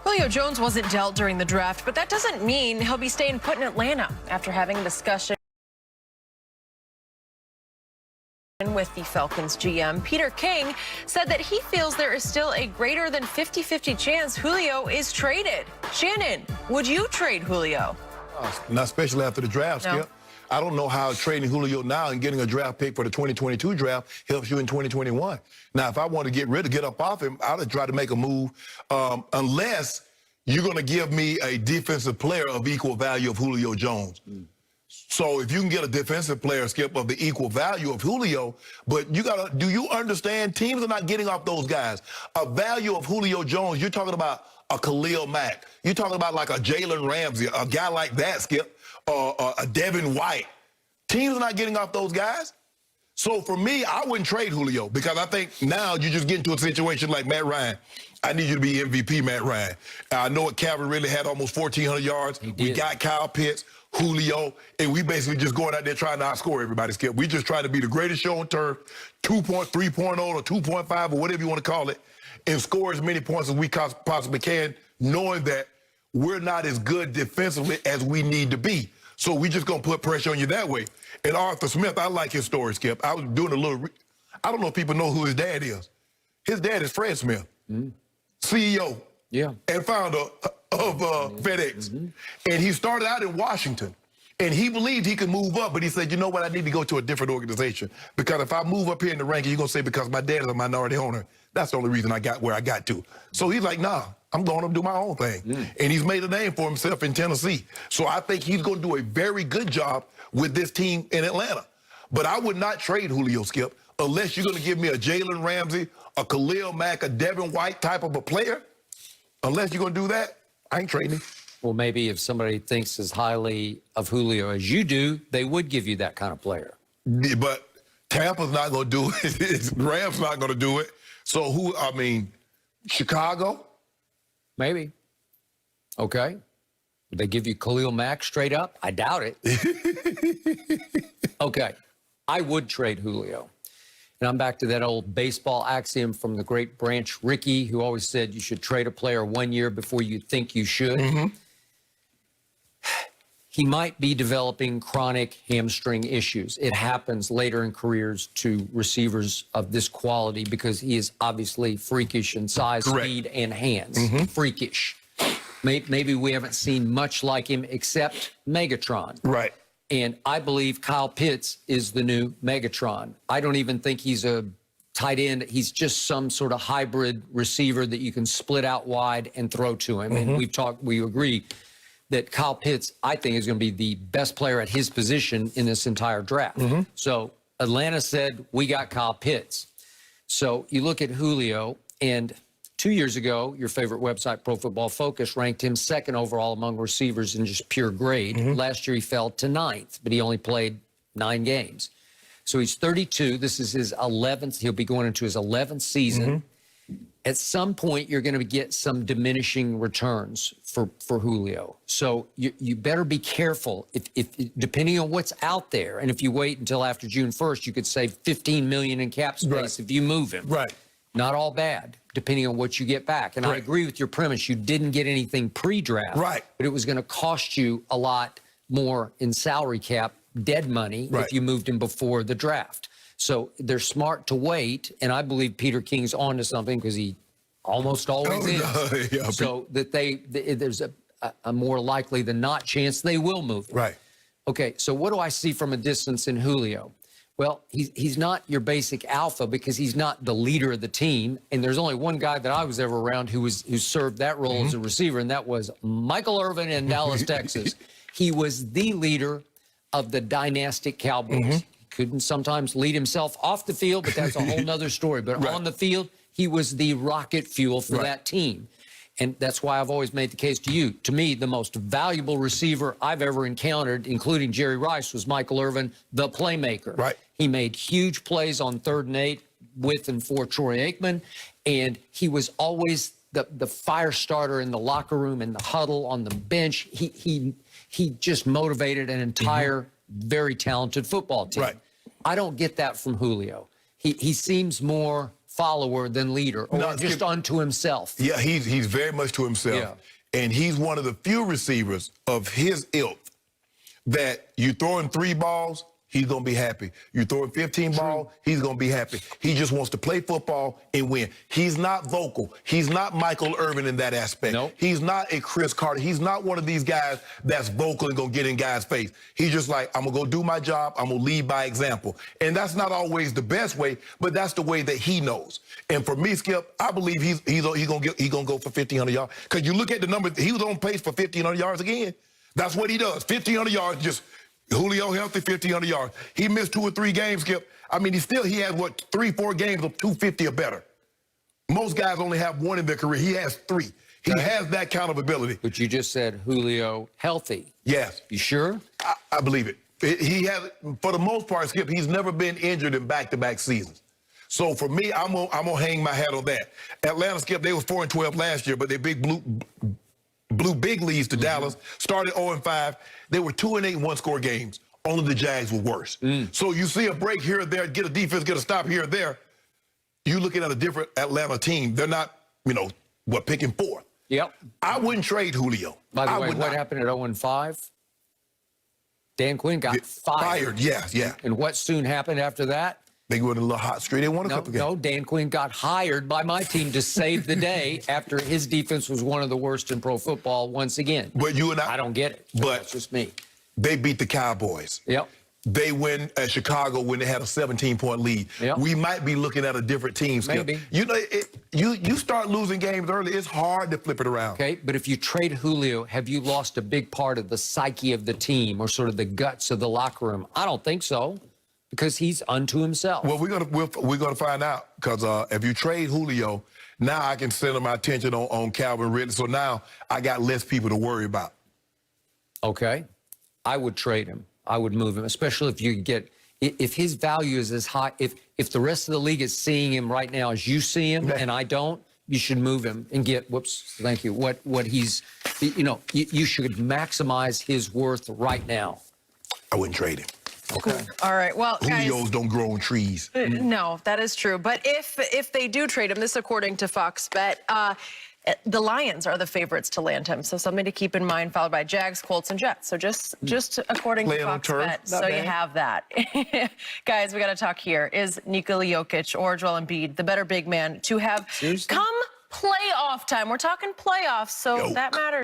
Julio Jones wasn't dealt during the draft, but that doesn't mean he'll be staying put in Atlanta after having a discussion with the Falcons GM. Peter King said that he feels there is still a greater than 50-50 chance Julio is traded. Shannon, would you trade Julio? Not especially after the draft, No. Skip. I don't know how trading Julio now and getting a draft pick for the 2022 draft helps you in 2021. Now, if I want to get up off him, I'll try to make a move unless you're going to give me a defensive player of equal value of Julio Jones. So if you can get a defensive player, Skip, of the equal value of Julio, but do you understand teams are not getting off those guys? A value of Julio Jones, you're talking about a Khalil Mack. You're talking about like a Jalen Ramsey, a guy like that, Skip, a Devin White. Teams are not getting off those guys. So for me, I wouldn't trade Julio because I think now you just get into a situation like Matt Ryan. I need you to be MVP, Matt Ryan. I know Calvin really had almost 1,400 yards. We got Kyle Pitts, Julio, and we basically just going out there trying to outscore everybody, Skip. We just try to be the greatest show on turf, 3.0 or 2.5 or whatever you want to call it, and score as many points as we possibly can, knowing that we're not as good defensively as we need to be. So we just going to put pressure on you that way. And Arthur Smith, I like his story, Skip. I was doing a little, I don't know if people know who his dad is. His dad is Fred Smith, CEO and founder of FedEx. And he started out in Washington. And he believed he could move up, but he said, you know what, I need to go to a different organization. Because if I move up here in the ranking, you're going to say because my dad is a minority owner. That's the only reason I got where I got to. So he's like, nah, I'm going to do my own thing. And he's made a name for himself in Tennessee. So I think he's going to do a very good job with this team in Atlanta. But I would not trade Julio, Skip, unless you're going to give me a Jalen Ramsey, a Khalil Mack, a Devin White type of a player. Unless you're going to do that, I ain't trading him. Well, maybe if somebody thinks as highly of Julio as you do, they would give you that kind of player. But Tampa's not going to do it. Rams not going to do it. So who, I mean, Chicago? Maybe. Okay. Would they give you Khalil Mack straight up? I doubt it. Okay. I would trade Julio. And I'm back to that old baseball axiom from the great Branch Rickey, who always said you should trade a player 1 year before you think you should. He might be developing chronic hamstring issues. It happens later in careers to receivers of this quality because he is obviously freakish in size, speed, and hands. Freakish. Maybe we haven't seen much like him except Megatron. Right. And I believe Kyle Pitts is the new Megatron. I don't even think he's a tight end. He's just some sort of hybrid receiver that you can split out wide and throw to him. And we agree that Kyle Pitts, I think, is going to be the best player at his position in this entire draft. So Atlanta said, we got Kyle Pitts. So you look at Julio, and 2 years ago, your favorite website, Pro Football Focus, ranked him second overall among receivers in just pure grade. Last year, he fell to 9th, but he only played 9 games. So he's 32. This is his 11th. He'll be going into his 11th season. At some point, you're going to get some diminishing returns for Julio. So you better be careful. If depending on what's out there, and if you wait until after June 1st, you could save $15 million in cap space if you move him. Not all bad, depending on what you get back. And I agree with your premise. You didn't get anything pre-draft, but it was going to cost you a lot more in salary cap, dead money, if you moved him before the draft. So they're smart to wait, and I believe Peter King's onto something because he almost always is. So that there's a more likely than not chance they will move him. Okay, so what do I see from a distance in Julio? Well, he's not your basic alpha because he's not the leader of the team. And there's only one guy that I was ever around who served that role as a receiver, and that was Michael Irvin in Dallas, Texas. He was the leader of the dynastic Cowboys. He couldn't sometimes lead himself off the field, but that's a whole nother story. But on the field, he was the rocket fuel for that team. And that's why I've always made the case to you. To me, the most valuable receiver I've ever encountered, including Jerry Rice, was Michael Irvin, the playmaker. He made huge plays on 3rd and 8 with and for Troy Aikman. And he was always the fire starter in the locker room, in the huddle, on the bench. He just motivated an entire very talented football team. I don't get that from Julio. He seems more follower than leader, or No, just unto himself? Yeah, he's very much to himself. Yeah. And he's one of the few receivers of his ilk that you throw him 3 balls, he's going to be happy. You throw him 15 balls, he's going to be happy. He just wants to play football and win. He's not vocal. He's not Michael Irvin in that aspect. Nope. He's not a Chris Carter. He's not one of these guys that's vocal and going to get in guys' face. He's just like, I'm going to go do my job. I'm going to lead by example. And that's not always the best way, but that's the way that he knows. And for me, Skip, I believe he's going to go for 1,500 yards. Because you look at the number, he was on pace for 1,500 yards again. That's what he does. 1,500 yards, just Julio healthy, 1,500 yards. He missed 2 or 3 games, Skip. I mean, he had, 3, 4 games of 250 or better. Most guys only have 1 in their career. He has 3. He has that kind of ability. But you just said Julio healthy. Yes. You sure? I believe it. He has, for the most part, Skip, he's never been injured in back-to-back seasons. So for me, I'm gonna hang my hat on that. Atlanta, Skip, they were 4-12 last year, but they blew big leads to Dallas, started 0-5. They were 2-8 one-score games. Only the Jags were worse. So you see a break here or there, get a defense, get a stop here or there. You're looking at a different Atlanta team. They're not, picking 4th. Yep. I wouldn't trade Julio. By the way, what happened at 0-5? Dan Quinn got fired. Yeah. And what soon happened after that? They went a little hot streak. They won a couple games. No, Dan Quinn got hired by my team to save the day after his defense was one of the worst in pro football once again. But you and I don't get it. But that's just me. They beat the Cowboys. Yep. They win at Chicago when they had a 17-point lead. Yep. We might be looking at a different team. Skip. Maybe. You start losing games early, it's hard to flip it around. Okay, but if you trade Julio, have you lost a big part of the psyche of the team or sort of the guts of the locker room? I don't think so, because he's unto himself. Well, we're gonna find out, because if you trade Julio, now I can center my attention on Calvin Ridley. So now I got less people to worry about. Okay, I would trade him. I would move him, especially if you get, if his value is as high, if the rest of the league is seeing him right now as you see him, and I don't, you should move him and get, thank you, what he's, you should maximize his worth right now. I wouldn't trade him. Okay. All right. Well, Julios guys, don't grow on trees. No, that is true. But if they do trade him, this according to Fox Bet, the Lions are the favorites to land him. So something to keep in mind, followed by Jags, Colts, and Jets. So just according to Fox Bet. So you have that. Guys, we got to talk here. Is Nikola Jokic or Joel Embiid the better big man to have come playoff time? We're talking playoffs, so that matters.